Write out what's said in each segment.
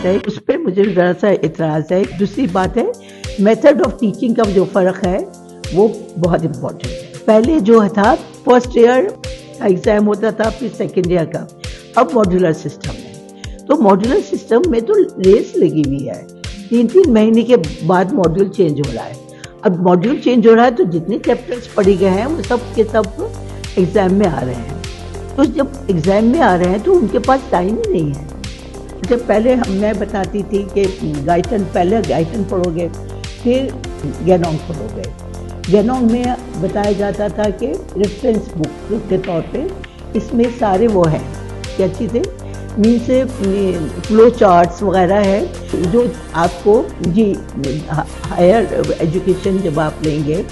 बात है, उस पर मुझे ज़रा सा इतराज़ है। दूसरी बात है, मेथड ऑफ टीचिंग का जो फ़र्क है वो बहुत इम्पोर्टेंट है। पहले जो था फर्स्ट ईयर एग्ज़ाम होता था, फिर सेकेंड ईयर का, अब मॉड्यूलर सिस्टम है। तो मॉड्यूलर सिस्टम में तो रेस लगी हुई है, 3-3 महीने के बाद मॉड्यूल चेंज हो रहा है। अब मॉड्यूल चेंज हो रहा है तो जितने चैप्टर्स पढ़े गए हैं वो सब के सब एग्ज़ाम में आ रहे हैं। तो जब एग्ज़ाम में आ रहे हैं तो उनके पास टाइम ही नहीं है। जब पहले मैं बताती थी कि पहले गाइटन पढ़ोगे, फिर गैनोंग पढ़ोगे। गैनोंग में बताया जाता था कि रेफरेंस बुक के तौर पे इसमें सारे वो हैं, क्या चीज़ें मीन से फ्लो चार्ट्स वगैरह है जो आपको जी हायर एजुकेशन जब आप लेंगे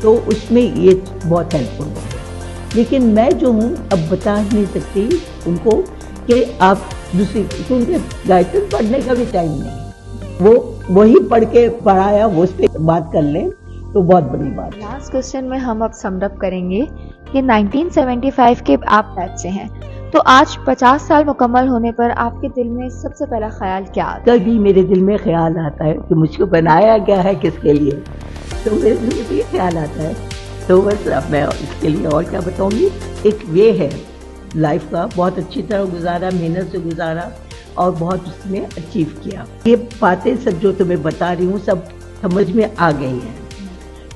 तो उसमें ये बहुत हेल्पफुल होगा। लेकिन मैं जो हूँ अब बता नहीं सकती उनको कि आप दूसरी, क्योंकि गाइडेंस पढ़ने का भी टाइम नहीं, वो वही पढ़ के पढ़ाया वो उस पर बात कर लें तो बहुत बड़ी बात। लास्ट क्वेश्चन में हम अब समअप करेंगे कि 1975 के आप बैच से हैं, तो आज 50 साल मुकम्मल होने पर आपके दिल में सबसे पहला ख्याल क्या आता है? कभी मेरे दिल में ख्याल आता है कि मुझको बनाया गया है किसके लिए, तो मेरे दिल में ये ख्याल आता है। तो बस अब मैं इसके लिए और क्या बताऊंगी। एक वे है लाइफ का, बहुत अच्छी तरह गुजारा, मेहनत से गुजारा और बहुत उसने अचीव किया। ये बातें सब जो तुम्हें बता रही हूँ सब समझ में आ गई हैं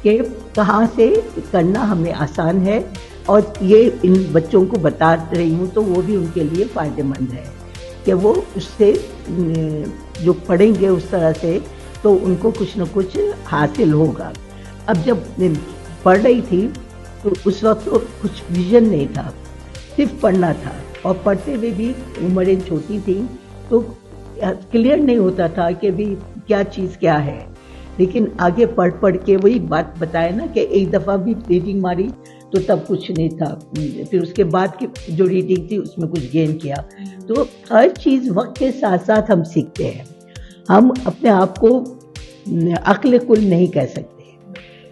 कि कहाँ से करना हमें आसान है, और ये इन बच्चों को बता रही हूँ तो वो भी उनके लिए फ़ायदेमंद है कि वो उससे जो पढ़ेंगे उस तरह से तो उनको कुछ न कुछ हासिल होगा। अब जब पढ़ रही थी तो उस वक्त तो कुछ विजन नहीं था, सिर्फ पढ़ना था, और पढ़ते हुए भी उम्रें छोटी थी तो क्लियर नहीं होता था कि भी क्या चीज़ क्या है। लेकिन आगे पढ़ पढ़ के वही बात बताया ना कि एक दफ़ा भी रीडिंग मारी तो तब कुछ नहीं था, फिर उसके बाद की जो रीडिंग थी उसमें कुछ गेन किया। तो हर चीज़ वक्त के साथ साथ हम सीखते हैं, हम अपने आप को अक्ल कुल नहीं कह सकते।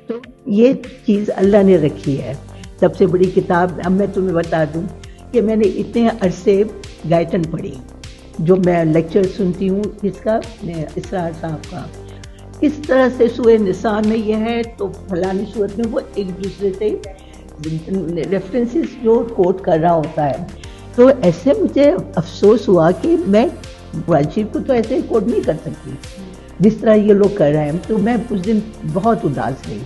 तो ये चीज़ अल्लाह ने रखी है। सबसे बड़ी किताब अब मैं तुम्हें बता दूं कि मैंने इतने अरसे गाइटन पढ़ी, जो मैं लेक्चर सुनती हूँ इसका, इसरार साहब का, इस तरह से सूरह निसा में यह है तो फलानी सूरत में वो एक दूसरे से रेफरेंसेस जो कोट कर रहा होता है। तो ऐसे मुझे अफसोस हुआ कि मैं कुरान शरीफ को तो ऐसे कोट नहीं कर सकती जिस तरह ये लोग कर रहे हैं। तो मैं उस दिन बहुत उदास रही।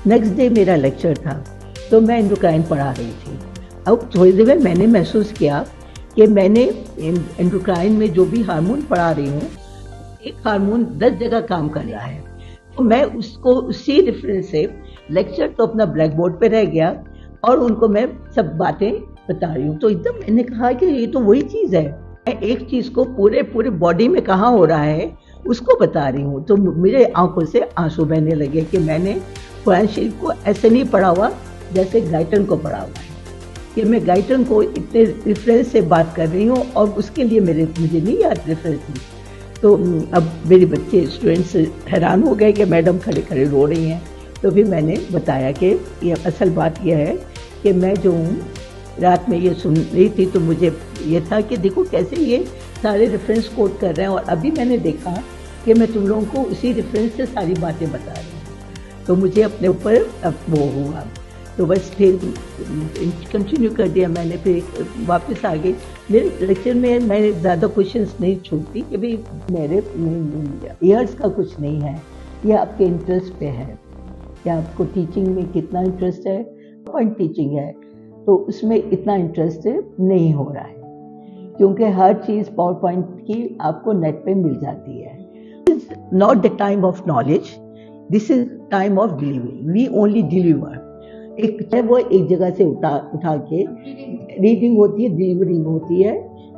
नेक्स्ट डे मेरा लेक्चर था तो मैं एंडोक्राइन पढ़ा रही थी। अब थोड़ी देर में मैंने महसूस किया कि मैंने एंडोक्राइन में जो भी हार्मोन पढ़ा रही हूँ, एक हार्मोन 10 जगह काम कर रहा है। तो मैं उसको उसी रेफरेंस से लेक्चर तो अपना ब्लैक बोर्ड पे रह गया और उनको मैं सब बातें बता रही हूँ। तो एकदम मैंने कहा कि ये तो वही चीज़ है, मैं एक चीज़ को पूरे बॉडी में कहाँ हो रहा है उसको बता रही हूँ। तो मेरे आंखों से आंसू बहने लगे कि मैंने कुरान शरीफ को ऐसे नहीं पढ़ा हुआ जैसे गाइटन को पढ़ा हुआ है, कि मैं गाइटन को इतने रेफरेंस से बात कर रही हूँ और उसके लिए मुझे नहीं याद रेफरेंस थी। तो अब मेरे बच्चे स्टूडेंट्स हैरान हो गए कि मैडम खड़े खड़े रो रही हैं। तो फिर मैंने बताया कि ये असल बात यह है कि मैं जो हूँ रात में ये सुन रही थी तो मुझे ये था कि देखो कैसे ये सारे रेफरेंस कोट कर रहे हैं, और अभी मैंने देखा कि मैं तुम लोगों को उसी रेफरेंस से सारी बातें बता रही हूँ। तो मुझे अपने ऊपर अब वो हुआ, तो बस फिर कंटिन्यू कर दिया मैंने, फिर वापस आ गई। मेरे लेक्चर में मैंने ज़्यादा क्वेश्चंस नहीं छोड़ती कि भाई मेरे ईयर्स का कुछ नहीं है, ये आपके इंटरेस्ट पे है कि आपको टीचिंग में कितना इंटरेस्ट है। पॉइंट टीचिंग है तो उसमें इतना इंटरेस्ट नहीं हो रहा है, क्योंकि हर चीज़ पावर पॉइंट की आपको नेट पे मिल जाती है। It's not the time of knowledge, this is time of delivery. We only deliver. एक वो एक जगह से उठा के रीडिंग होती है, डिलीवरी होती है,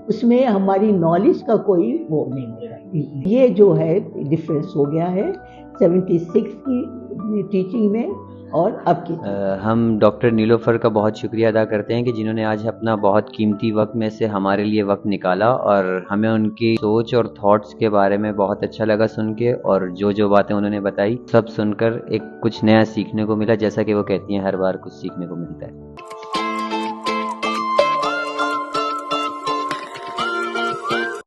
उसमें हमारी नॉलेज का कोई वो नहीं होता। ये जो है डिफरेंस हो गया है 76 की टीचिंग में और अब की। हम डॉक्टर नीलोफर का बहुत शुक्रिया अदा करते हैं कि जिन्होंने आज अपना बहुत कीमती वक्त में से हमारे लिए वक्त निकाला, और हमें उनकी सोच और थॉट्स के बारे में बहुत अच्छा लगा सुन के, और जो बातें उन्होंने बताई सब सुनकर एक कुछ नया सीखने को मिला। जैसा कि वो कहती हैं हर बार कुछ सीखने को मिलता है।